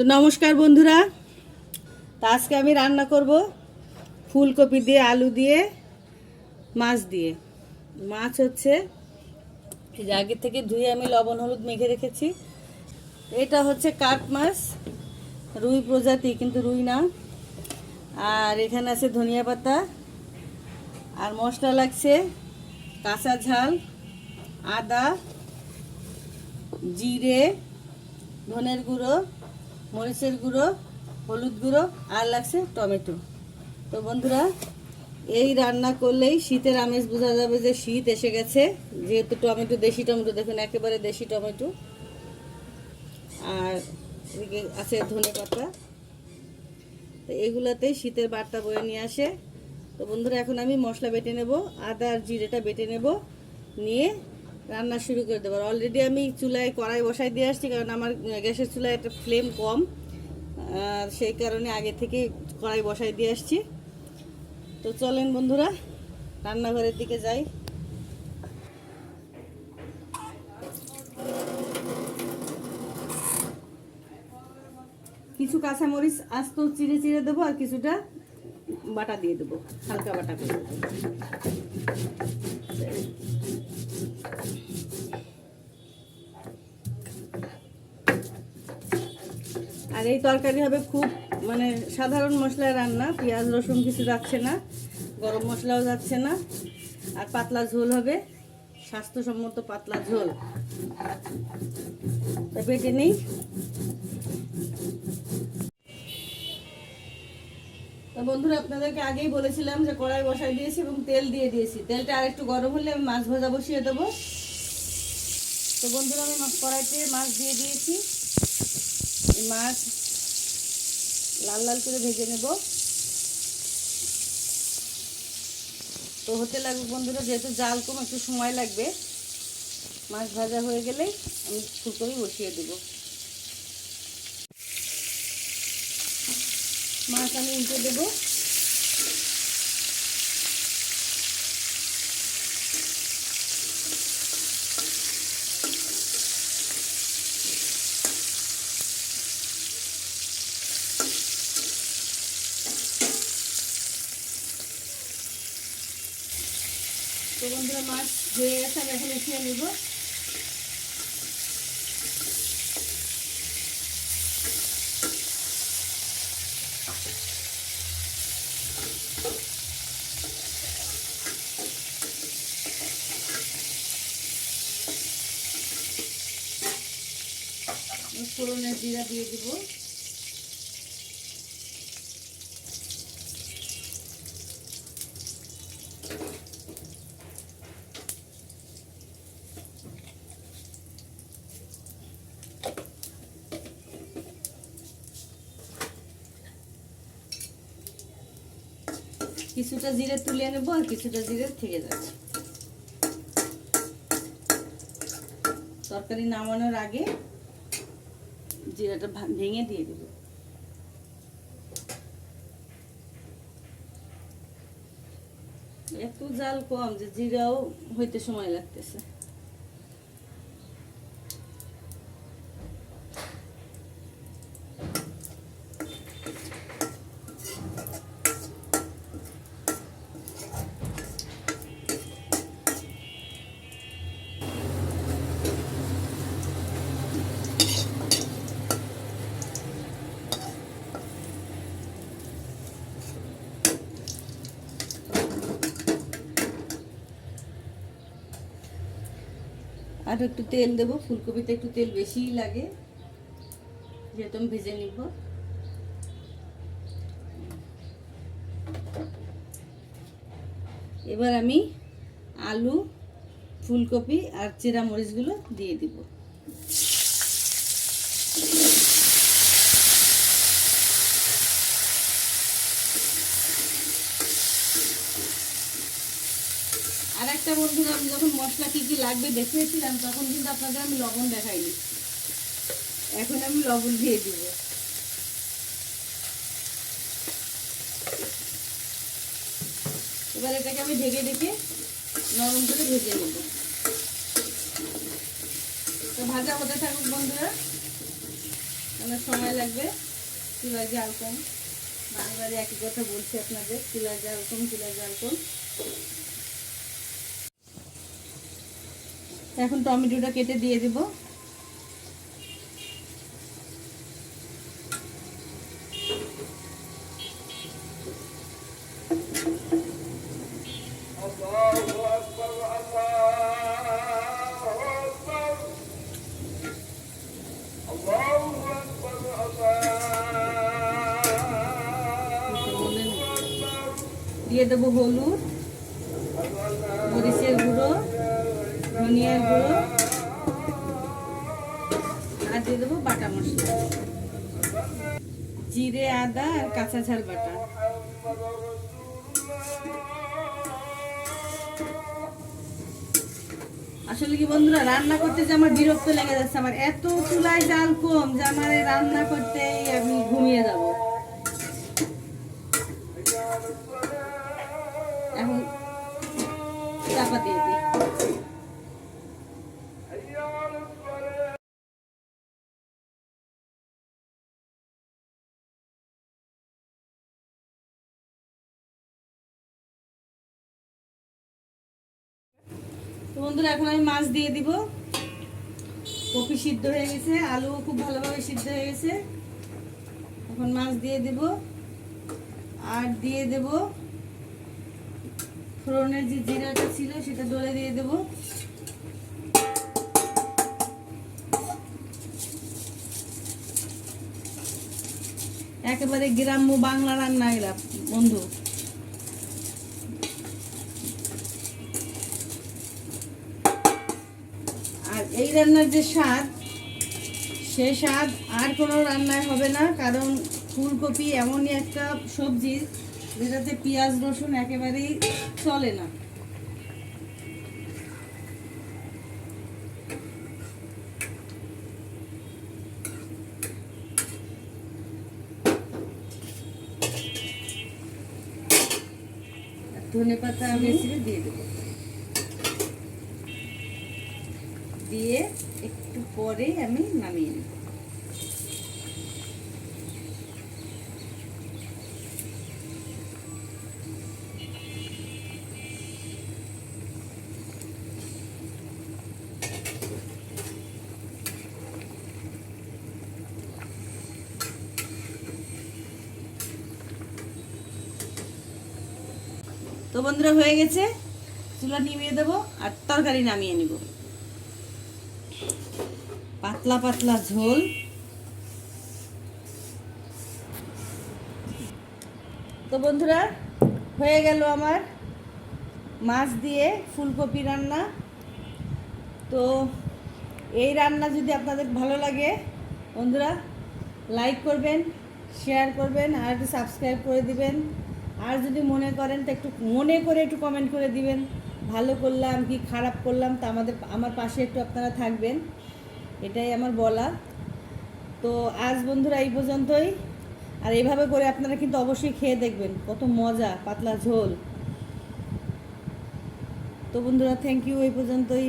তো নমস্কার বন্ধুরা, তো আজকে আমি রান্না করব ফুলকপি দিয়ে আলু দিয়ে মাছ দিয়ে। মাছ হচ্ছে এই যে আগে থেকে ধুয়ে আমি লবণ হলুদ মেখে রেখেছি। এটা হচ্ছে কাঠ মাছ, রুই প্রজাতি কিন্তু রুই না। আর এখানে আছে ধনিয়া পাতা, আর মশলা লাগছে কাঁচা ঝাল, আদা, জিরে, ধনের গুঁড়ো, মরিচের গুঁড়ো, হলুদ গুঁড়ো, আর লাগছে টমেটো। তো বন্ধুরা, এই রান্না করলেই শীতের আমেজ বোঝা যাবে যে শীত এসে গেছে, যেহেতু টমেটো দেশি টমেটো, দেখুন একেবারে দেশি টমেটো। আর এদিকে আছে ধনে পাতা। তো এগুলাতেই শীতের বার্তা বয়ে নিয়ে আসে। তো বন্ধুরা, এখন আমি মশলা বেটে নেব, আদা আর জিরেটা বেটে নেব, নিয়ে রান্না শুরু করে দেবো। অলরেডি আমি চুলায় কড়াই বসাই দিয়ে আসছি, কারণ আমার গ্যাসের চুলায় একটা ফ্লেম কম, আর সেই কারণে আগে থেকে কড়াই বসাই দিয়ে আসছি। তো চলেন বন্ধুরা, রান্নাঘরের দিকে যাই। কিছু কাঁচামরিচ আস্ত চিড়ে চিড়ে দেবো, আর কিছুটা বাটা দিয়ে দেবো, হালকা বাটা করে দেবো। আর এই তরকারি হবে খুব সাধারণ মশলায় রান্না, পেঁয়াজ রসুন কিছু যাচ্ছে না, গরম মশলাও যাচ্ছে না, আর পাতলা ঝোল হবে, স্বাস্থ্যসম্মত পাতলা ঝোল। তা বেটে নেই। তো বন্ধুরা, আপনাদেরকে আগেই বলেছিলাম যে কড়াই বসাই দিয়েছি এবং তেল দিয়ে দিয়েছি। তেলটা আর একটু গরম হলে আমি মাছ ভাজা বসিয়ে দেবো। তো বন্ধুরা, আমি কড়াইতে মাছ দিয়ে দিয়েছি। এই মাছ লাল লাল করে ভেজে নেব। তো হতে লাগবে বন্ধুরা, যেহেতু জাল কম, একটু সময় লাগবে। মাছ ভাজা হয়ে গেলেই আমি ফুলকপি বসিয়ে দেব। মাছ আমি উল্টে দেব। তো বন্ধুরা, মাছ হয়ে গেছে, আমি এখন উঠিয়ে নেব। ফোড়নের জিরা দিয়ে দিব। কিছুটা জিরে তুলে নেব, আর কিছুটা জিরে থেকে যাচ্ছে। তরকারি নামানোর আগে জিরাটা ভেঙে দিয়ে দেব। একটু জাল কম, যে জিরাও হইতে সময় লাগতেছে। আর একটু তেল দেবো, ফুলকপিতে একটু তেল বেশিই লাগে, যেহেতু আমি ভেজে নিব। এবার আমি আলু, ফুলকপি আর চেরা মরিচগুলো দিয়ে দিব। আর একটা বন্ধুরা, আমি যখন মশলা কি কি লাগবে দেখিয়েছিলাম, তখন কিন্তু আপনাদের আমি লবণ দেখাইনি। এখন আমি লবণ দিয়ে দিব। এবার এটাকে আমি ঢেকে ঢেকে নরম করে ভেজে নেব। তো ভাজা হতে থাকুক বন্ধুরা। অনেক সময় লাগবে। চুলার জাল কম, বারবারই একই কথা বলছি আপনাদের, চুলার জাল কম, চুলার জাল কম। এখন টমেটোটা কেটে দিয়ে দিব। দিয়ে দেবো হলুদ, মরিচের গুঁড়ো, ধনিয়ার গুঁড়ো, আর দিয়ে দেবো বাটা মশলা, জিরে, আদা আর কাঁচা ঝাল বাটা। আসলে কি বন্ধুরা, রান্না করতে যে আমার বিরক্ত লেগে যাচ্ছে, আমার এত চুলায় জাল কম যে আমার রান্না করতেই আমি ঘুমিয়ে যাব। এখন চাপা দিয়ে দিই। তো বন্ধুরা, এখন আমি মাছ দিয়ে দিব। কপি সিদ্ধ হয়ে গেছে, আলু খুব ভালোভাবে সিদ্ধ হয়ে গেছে। এখন মাছ দিয়ে দেব, আর দিয়ে দেব ফোড়নের যে জিরাটা ছিল সেটা ডলে দিয়ে দেব। একেবারে গ্রাম্য বাংলা রান্না এলাম বন্ধু। আর এই রান্নার যে স্বাদ, সে স্বাদ আর কোনো রান্নায় হবে না, কারণ ফুলকপি এমনই একটা সবজি যেটাতে পেঁয়াজ রসুন একেবারেই চলে না। ধনেপাতা আমি দিয়ে দেবো, দিয়ে একটু পরে আমি নামিয়ে নেব। তো বন্ধুরা, হয়ে গেছে, চুলা নিভিয়ে দেবো আর তরকারি নামিয়ে নিব। পাতলা পাতলা ঝোল। তো বন্ধুরা, হয়ে গেল আমার মাছ দিয়ে ফুলকপি রান্না। তো এই রান্না যদি আপনাদের ভালো লাগে বন্ধুরা, লাইক করবেন, শেয়ার করবেন, আর একটু সাবস্ক্রাইব করে দিবেন। আর যদি মনে করেন তো একটু মনে করে একটু কমেন্ট করে দিবেন, ভালো করলাম কি খারাপ করলাম, তা আমার পাশে একটু আপনারা থাকবেন, এটাই আমার বলা। তো আজ বন্ধুরা এই পর্যন্তই। আর এইভাবে করে আপনারা কিন্তু অবশ্যই খেয়ে দেখবেন, কত মজা, পাতলা ঝোল। তো বন্ধুরা, থ্যাংক ইউ, এই পর্যন্তই।